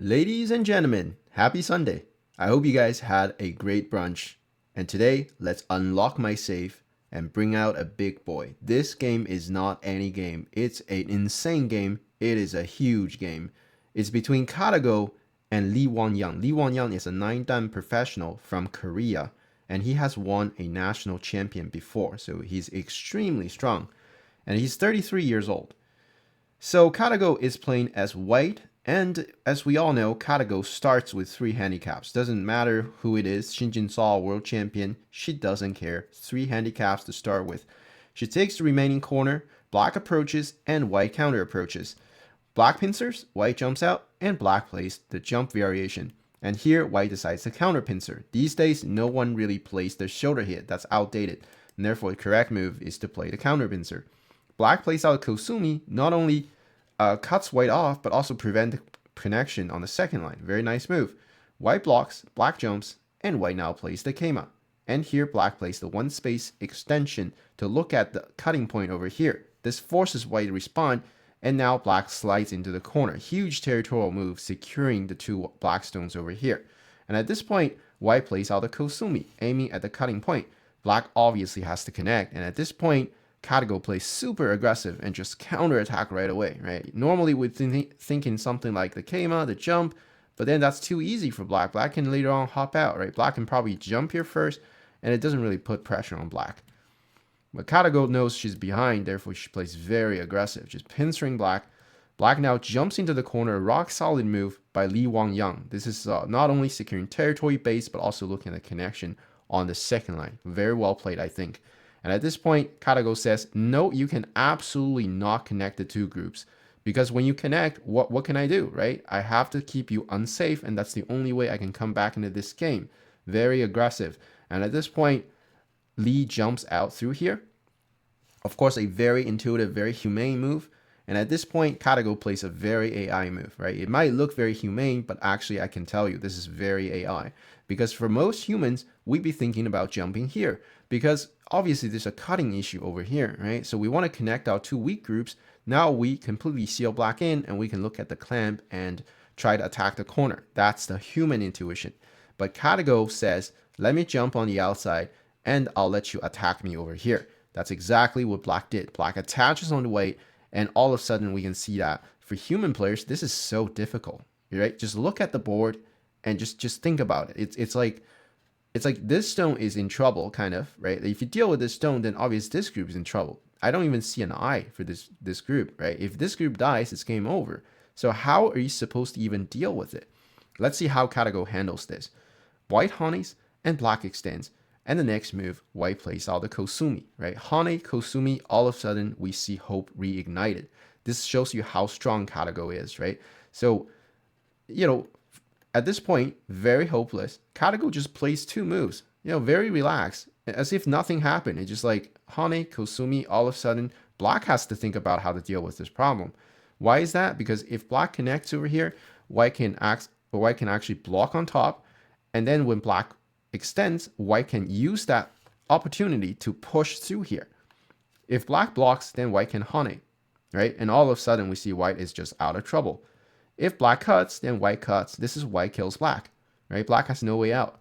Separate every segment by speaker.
Speaker 1: Ladies and gentlemen, happy Sunday. I hope you guys had a great brunch. And today, let's unlock my safe and bring out a big boy. This game is not any game. It's an insane game. It is a huge game. It's between Katago and Wonyoung. Wonyoung is a 9-dan professional from Korea, and he has won a national champion before, so he's extremely strong. And he's 33 years old. So Katago is playing as white, and as we all know, Katago starts with 3 handicaps. Doesn't matter who it is, Shinjin Saw, world champion, she doesn't care. 3 handicaps to start with. She takes the remaining corner, black approaches, and white counter approaches. Black pincers, white jumps out, and black plays the jump variation. And here, white decides to counter pincer. These days, no one really plays the shoulder hit, that's outdated. And therefore, the correct move is to play the counter pincer. Black plays out Kosumi, not only cuts white off, but also prevent the connection on the second line. Very nice move. White blocks, black jumps, and white now plays the Keima. And here, black plays the one space extension to look at the cutting point over here. This forces white to respond, and now black slides into the corner. Huge territorial move, securing the 2 black stones over here. And at this point, white plays out the Kosumi, aiming at the cutting point. Black obviously has to connect, and at this point, Katago plays super aggressive and just counterattack right away, right? Normally we'd thinking something like the Keima, the jump, but then that's too easy for black. Black can later on hop out, right? Black can probably jump here first, and it doesn't really put pressure on black. But Katago knows she's behind, therefore she plays very aggressive, just pincering black. Black now jumps into the corner, a rock solid move by Wonyoung. This is not only securing territory base, but also looking at the connection on the second line. Very well played, I think. And at this point, Katago says, no, you can absolutely not connect the 2 groups. Because when you connect, what can I do, right? I have to keep you unsafe, and that's the only way I can come back into this game. Very aggressive. And at this point, Lee jumps out through here. Of course, a very intuitive, very humane move. And at this point, Katago plays a very AI move, right? It might look very humane, but actually I can tell you this is very AI. Because for most humans, we'd be thinking about jumping here. Because obviously there's a cutting issue over here, right? So we want to connect our 2 weak groups. Now we completely seal black in, and we can look at the clamp and try to attack the corner. That's the human intuition. But Katago says, let me jump on the outside, and I'll let you attack me over here. That's exactly what black did. Black attaches on the white, and all of a sudden we can see that for human players, this is so difficult, right? Just look at the board and just think about it. It's like this stone is in trouble, kind of, right? If you deal with this stone, then obviously this group is in trouble. I don't even see an eye for this group, right? If this group dies, it's game over. So how are you supposed to even deal with it? Let's see how Katago handles this. White honeys and black extends. And the next move, white plays out the Kosumi, right? Hane, Kosumi, all of a sudden we see hope reignited. This shows you how strong Katago is, right? So, at this point, very hopeless. Katago just plays 2 moves, very relaxed, as if nothing happened. It's just like Hane, Kosumi, all of a sudden, black has to think about how to deal with this problem. Why is that? Because if black connects over here, white can actually block on top, and then when black extends, white can use that opportunity to push through here. If black blocks, then white can Hane, right? And all of a sudden, we see white is just out of trouble. If black cuts, then white cuts. This is white kills black, right? Black has no way out.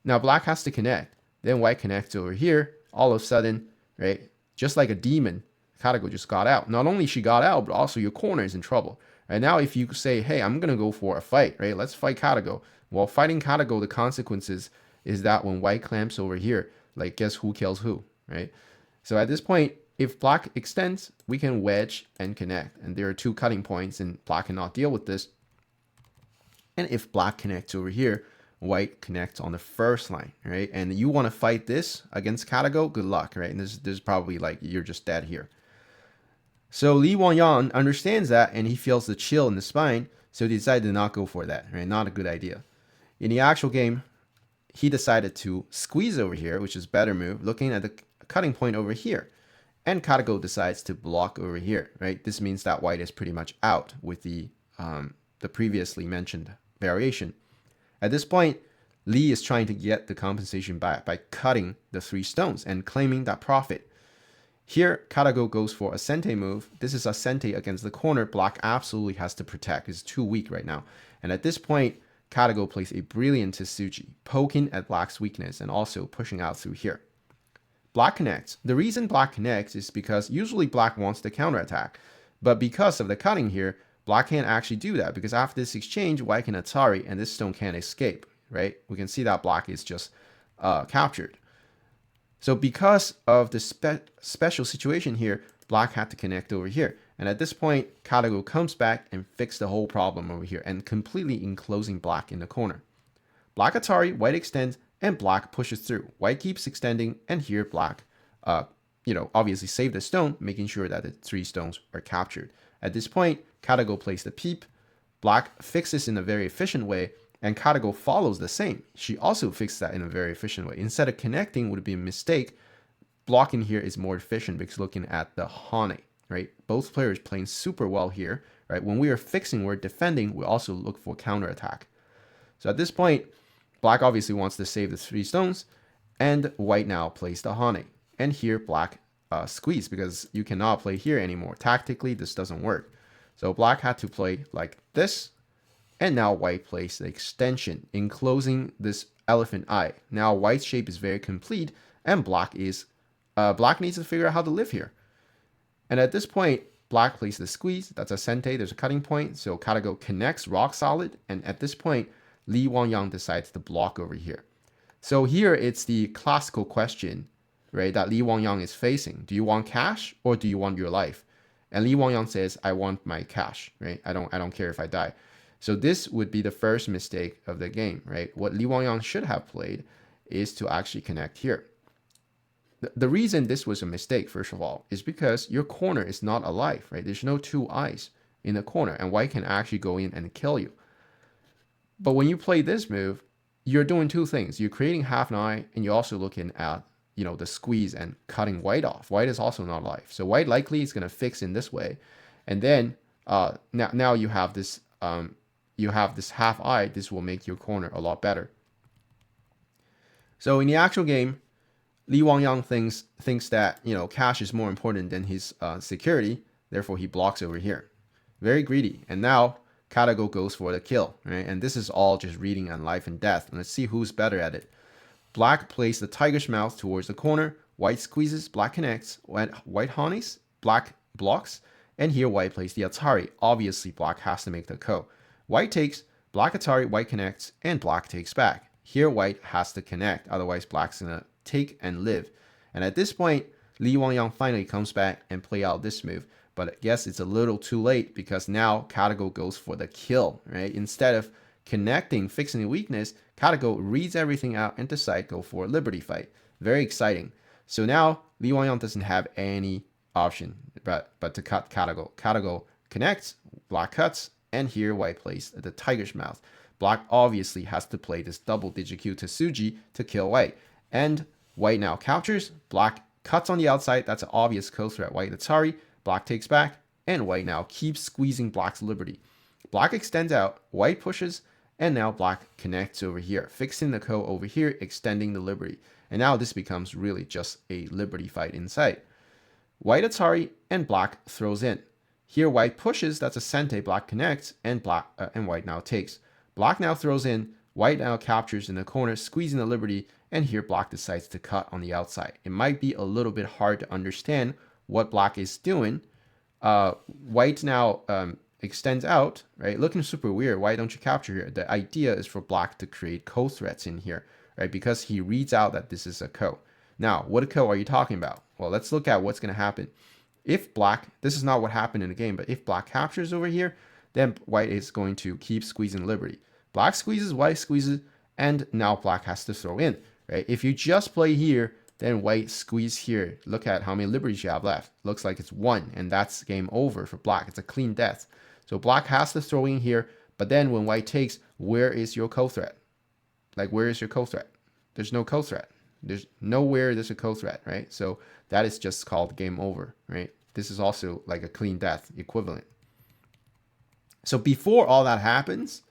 Speaker 1: Now black has to connect. Then white connects over here. All of a sudden, right? Just like a demon, Katago just got out. Not only she got out, but also your corner is in trouble. Right now, if you say, hey, I'm going to go for a fight, right? Let's fight Katago. Well, fighting Katago, the consequences is that when white clamps over here, like guess who kills who, right? So at this point, if black extends, we can wedge and connect. And there are 2 cutting points, and black cannot deal with this. And if black connects over here, white connects on the first line, right? And you want to fight this against Katago, good luck, right? And this is probably like you're just dead here. So Wonyoung understands that, and he feels the chill in the spine, so he decided to not go for that, right? Not a good idea. In the actual game, he decided to squeeze over here, which is better move, looking at the cutting point over here. And Katago decides to block over here, right? This means that white is pretty much out with the previously mentioned variation. At this point, Lee is trying to get the compensation back by cutting the 3 stones and claiming that profit. Here, Katago goes for a sente move. This is a sente against the corner. Black absolutely has to protect. It's too weak right now. And at this point, Katago plays a brilliant Tsuji, poking at Black's weakness and also pushing out through here. Black connects. The reason Black connects is because usually Black wants to counterattack. But because of the cutting here, Black can't actually do that because after this exchange, White can Atari and this stone can't escape, right? We can see that Black is just captured. So because of the special situation here, Black had to connect over here. And at this point, Katago comes back and fixes the whole problem over here and completely enclosing Black in the corner. Black Atari, White extends, and Black pushes through. White keeps extending, and here Black, obviously save the stone, making sure that the 3 stones are captured. At this point, Katago plays the peep. Black fixes in a very efficient way, and Katago follows the same. She also fixed that in a very efficient way. Instead of connecting would be a mistake, blocking here is more efficient because looking at the Hane, right? Both players playing super well here, right? When we are fixing, we're defending, we also look for counterattack. So at this point, Black obviously wants to save the 3 stones, and White now plays the Hane. And here Black squeeze because you cannot play here anymore. Tactically, this doesn't work. So Black had to play like this, and now White plays the extension, enclosing this elephant eye. Now White's shape is very complete, and Black needs to figure out how to live here. And at this point, Black plays the squeeze. That's a sente. There's a cutting point. So Katago connects rock solid, and at this point, Wonyoung decides to block over here. So here it's the classical question, right, that Wonyoung is facing. Do you want cash or do you want your life? And Wonyoung says, I want my cash, right? I don't care if I die. So this would be the first mistake of the game, right? What Wonyoung should have played is to actually connect here. The reason this was a mistake, first of all, is because your corner is not alive, right? There's no 2 eyes in the corner, and White can actually go in and kill you. But when you play this move, you're doing 2 things. You're creating half an eye, and you're also looking at, the squeeze and cutting White off. White is also not alive. So White likely is going to fix in this way. And then now you have this half eye. This will make your corner a lot better. So in the actual game, Wonyoung thinks that, cash is more important than his security. Therefore, he blocks over here. Very greedy. And now Katago goes for the kill, right? And this is all just reading on life and death. And let's see who's better at it. Black plays the tiger's mouth towards the corner. White squeezes, Black connects. White honeys, Black blocks. And here White plays the Atari. Obviously, Black has to make the ko. White takes, Black Atari, White connects, and Black takes back. Here White has to connect, otherwise Black's going to take and live. And at this point, Wonyoung finally comes back and play out this move. But I guess it's a little too late because now Katago goes for the kill, right? Instead of connecting, fixing the weakness, Katago reads everything out and decides to go for a liberty fight. Very exciting. So now Wonyoung doesn't have any option but to cut Katago. Katago connects, Black cuts, and here White plays the tiger's mouth. Black obviously has to play this double digit Q to Tsuji to kill White. And White now captures, Black cuts on the outside. That's an obvious ko threat. White Atari, Black takes back, and White now keeps squeezing Black's liberty. Black extends out, White pushes, and now Black connects over here, fixing the ko over here, extending the liberty. And now this becomes really just a liberty fight inside. White Atari and Black throws in. Here White pushes, that's a sente, Black connects, and White now takes. Black now throws in, White now captures in the corner, squeezing the liberty, and here Black decides to cut on the outside. It might be a little bit hard to understand what Black is doing. White now extends out, right? Looking super weird. Why don't you capture here? The idea is for Black to create ko threats in here, right? Because he reads out that this is a ko. Now, what ko are you talking about? Well, let's look at what's going to happen. If Black, this is not what happened in the game, but if Black captures over here, then White is going to keep squeezing liberty. Black squeezes, White squeezes, and now Black has to throw in, right? If you just play here, then White squeeze here. Look at how many liberties you have left. Looks like it's 1, and that's game over for Black. It's a clean death. So Black has to throw in here, but then when White takes, where is your ko threat? Like, where is your ko threat? There's no ko threat. There's nowhere there's a ko threat, right? So that is just called game over, right? This is also like a clean death equivalent. So before all that happens,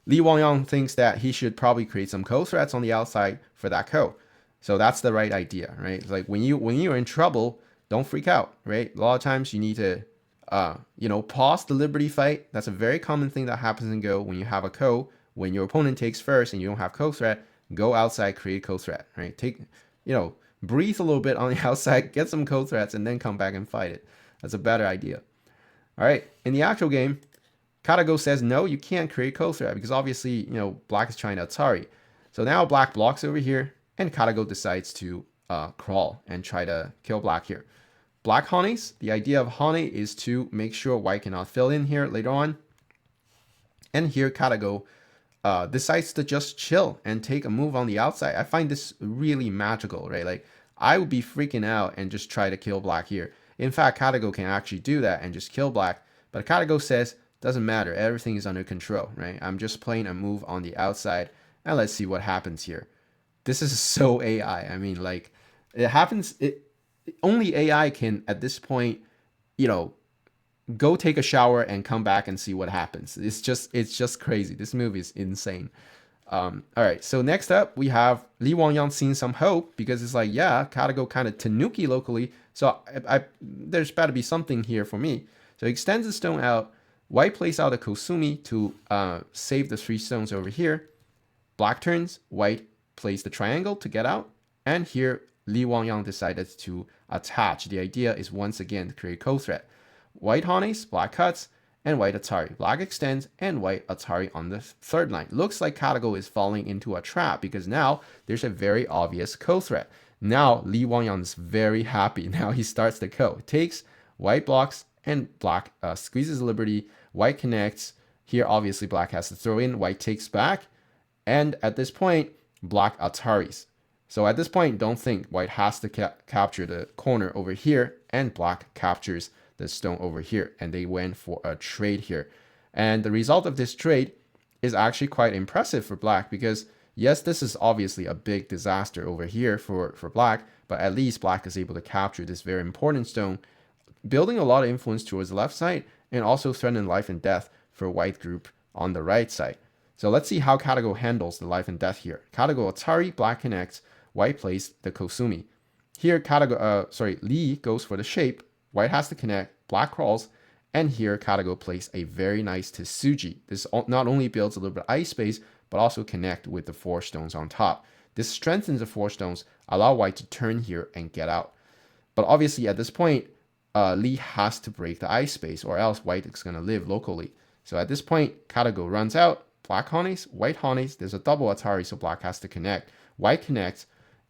Speaker 1: Wonyoung thinks that he should probably create some ko threats on the outside for that ko. So that's the right idea, right? Like when you're in trouble, don't freak out, right? A lot of times you need to, pause the Liberty fight. That's a very common thing that happens in Go when you have a co. When your opponent takes first and you don't have co-threat, go outside, create co-threat, right? Breathe a little bit on the outside, get some co-threats, and then come back and fight it. That's a better idea. All right, in the actual game, Katago says, no, you can't create co-threat because obviously, black is trying to Atari. So now black blocks over here, and Katago decides to crawl and try to kill black here. Black honeys, the idea of honey is to make sure white cannot fill in here later on. And here Katago decides to just chill and take a move on the outside. I find this really magical, right? Like, I would be freaking out and just try to kill black here. In fact, Katago can actually do that and just kill black. But Katago says, doesn't matter. Everything is under control, right? I'm just playing a move on the outside, and let's see what happens here. This is so AI. I mean, like, it happens. Only AI can, at this point, go take a shower and come back and see what happens. It's just crazy. This movie is insane. All right, so next up we have Wonyoung seeing some hope because it's like, yeah, Katago kind of tanuki locally, so there's got to be something here for me. So he extends the stone out. White plays out a Kosumi to save the 3 stones over here. Black turns. White plays the triangle to get out. And here, Wonyoung decided to attach. The idea is once again to create co-threat. White honeys, black cuts, and white Atari. Black extends, and white Atari on the 3rd line. Looks like Katago is falling into a trap because now there's a very obvious co-threat. Now, Wonyoung is very happy. Now he starts the co. Takes, white blocks, and black squeezes Liberty. White connects. Here, obviously, black has to throw in. White takes back. And at this point, black Ataris. So at this point, don't think white has to capture the corner over here. And black captures the stone over here. And they went for a trade here. And the result of this trade is actually quite impressive for black because, yes, this is obviously a big disaster over here for black. But at least black is able to capture this very important stone, building a lot of influence towards the left side and also threatening life and death for white group on the right side. So let's see how Katago handles the life and death here. Katago Atari, black connects, white plays the Kosumi. Here Lee goes for the shape, white has to connect, black crawls, and here Katago plays a very nice Tsuji. This not only builds a little bit of ice space, but also connect with the 4 stones on top. This strengthens the 4 stones, allow white to turn here and get out. But obviously at this point, Lee has to break the ice space or else white is going to live locally. So at this point, Katago runs out. Black honeys, white honeys. There's a double Atari, so black has to connect. White connects,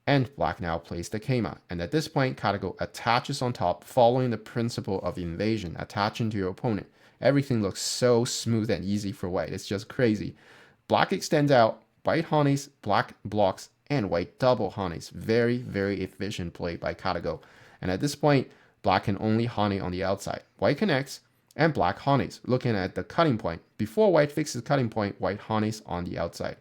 Speaker 1: and black now plays the Keima. And at this point, Katago attaches on top, following the principle of invasion, attaching to your opponent. Everything looks so smooth and easy for white. It's just crazy. Black extends out, white honeys, black blocks, and white double honeys. Very, very efficient play by Katago. And at this point, black can only honey on the outside. White connects, and black honeys. Looking at the cutting point. Before white fixes cutting point, white honeys on the outside.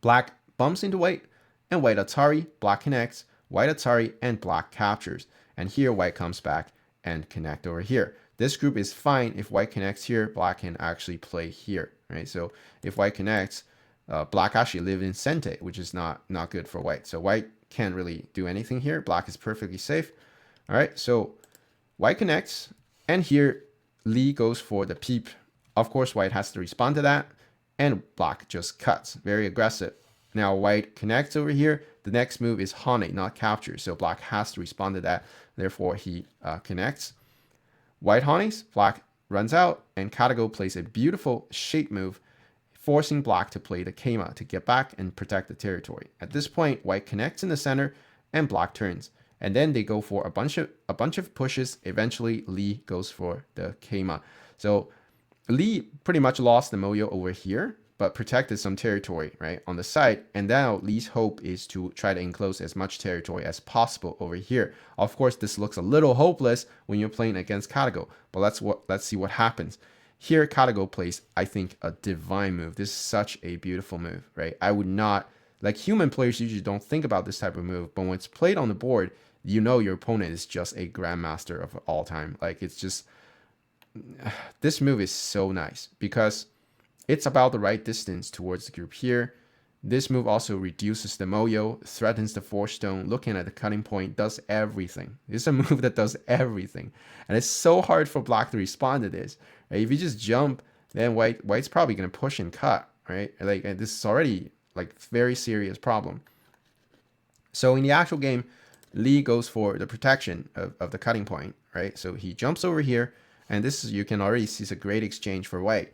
Speaker 1: Black bumps into white, and white Atari, black connects, white Atari, and black captures. And here white comes back and connect over here. This group is fine. If white connects here, black can actually play here, right? So if white connects, black actually live in Sente, which is not good for white. So white can't really do anything here. Black is perfectly safe. All right, so white connects, and here Lee goes for the peep. Of course, white has to respond to that, and black just cuts. Very aggressive. Now white connects over here. The next move is honey, not capture. So black has to respond to that. Therefore, he connects. White honeys, black runs out, and Katago plays a beautiful shape move, forcing black to play the Keima to get back and protect the territory. At this point, white connects in the center, and black turns. And then they go for a bunch of pushes. Eventually, Lee goes for the Keima. So Lee pretty much lost the Moyo over here, but protected some territory, right, on the side. And now Lee's hope is to try to enclose as much territory as possible over here. Of course, this looks a little hopeless when you're playing against Katago, but let's see what happens. Here, Katago plays, I think, a divine move. This is such a beautiful move, right? I would not, like, human players usually don't think about this type of move, but when it's played on the board, you know your opponent is just a grandmaster of all time. Like, it's just, this move is so nice because it's about the right distance towards the group here. This move also reduces the moyo, threatens the 4-stone, looking at the cutting point, does everything. It's a move that does everything. And it's so hard for black to respond to this. Right? If you just jump, then white's probably going to push and cut, right? Like, this is already like very serious problem. So in the actual game, Lee goes for the protection of the cutting point, right? So he jumps over here, and this is, you can already see, it's a great exchange for white.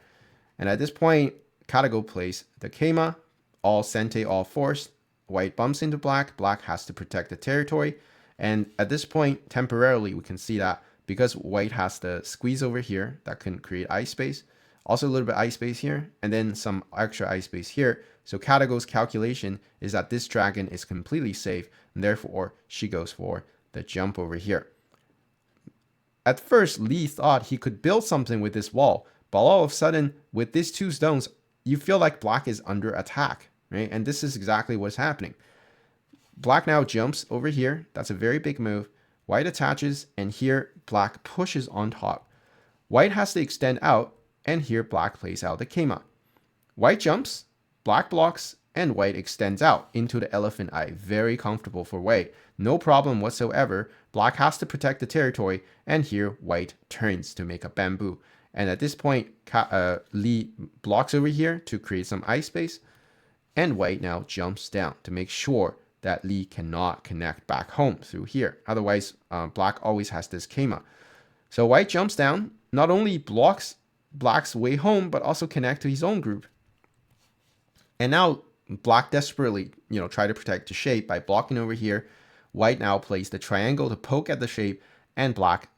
Speaker 1: And at this point, Katago plays the Keima, all sente, all forced. White bumps into black. Black has to protect the territory. And at this point, temporarily, we can see that because white has the squeeze over here, that can create ice space. Also a little bit ice space here, and then some extra ice space here. So Katago's calculation is that this dragon is completely safe, and therefore she goes for the jump over here. At first, Lee thought he could build something with this wall, but all of a sudden, with these 2 stones, you feel like black is under attack, right? And this is exactly what's happening. Black now jumps over here. That's a very big move. White attaches, and here black pushes on top. White has to extend out, and here black plays out the Keima. White jumps, black blocks, and white extends out into the elephant eye. Very comfortable for white. No problem whatsoever. Black has to protect the territory, and here white turns to make a bamboo. And at this point, Lee blocks over here to create some ice space, and white now jumps down to make sure that Lee cannot connect back home through here. Otherwise, black always has this Keima. So white jumps down, not only blocks black's way home, but also connect to his own group. And now black desperately, try to protect the shape by blocking over here. White now plays the triangle to poke at the shape, and black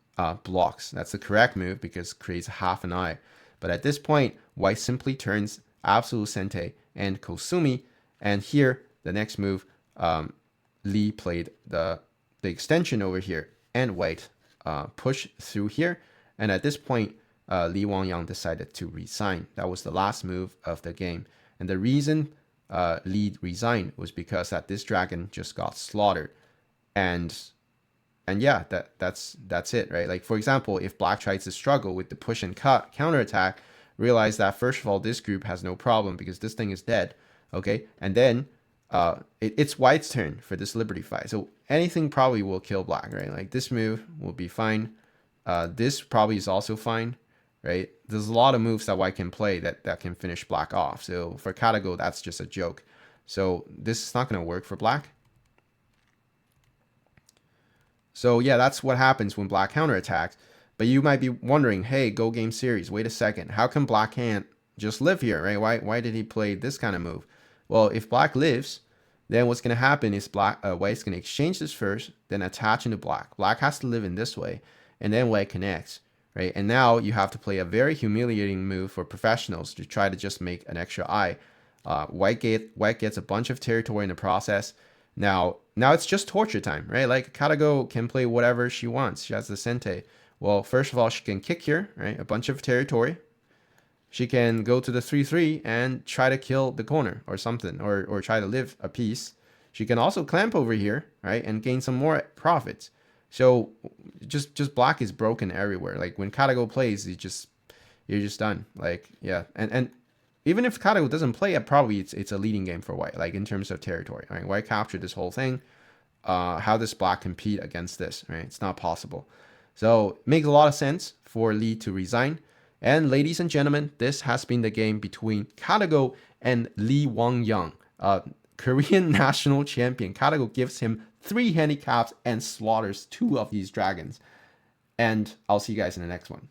Speaker 1: blocks. That's the correct move because it creates half an eye. But at this point, white simply turns absolute sente and Kosumi. And here, the next move, Lee played the extension over here, and white pushed through here. And at this point, Lee Wonyoung decided to resign. That was the last move of the game. And the reason Lee resigned was because that this dragon just got slaughtered. And yeah, that's it, right? Like, for example, if black tries to struggle with the push and cut counterattack, realize that first of all, this group has no problem because this thing is dead, okay? And then it's white's turn for this liberty fight. So anything probably will kill black, right? Like, this move will be fine. This probably is also fine, right? There's a lot of moves that white can play that can finish black off. So for Katago, that's just a joke. So this is not going to work for black. So yeah, that's what happens when black counterattacks. But you might be wondering, hey, Go Game Series, wait a second. How come black can't just live here, right? Why did he play this kind of move? Well, if black lives, then what's going to happen is white's going to exchange this first, then attach into black. Black has to live in this way, and then white connects, right? And now you have to play a very humiliating move for professionals to try to just make an extra eye. White gets a bunch of territory in the process. Now it's just torture time, right? Like, Katago can play whatever she wants. She has the sente. Well, first of all, she can kick here, right? A bunch of territory. She can go to the 3-3 and try to kill the corner or something, or try to live a piece. She can also clamp over here, right, and gain some more profits. So just black is broken everywhere. Like, when Katago plays, you're just done. Like, yeah, and even if Katago doesn't play it, probably it's a leading game for white, like in terms of territory. Right? White captured this whole thing. How does black compete against this? Right? It's not possible. So it makes a lot of sense for Lee to resign. And ladies and gentlemen, this has been the game between Katago and Lee Wonyoung, Korean national champion. Katago gives him 3 handicaps and slaughters 2 of these dragons. And I'll see you guys in the next one.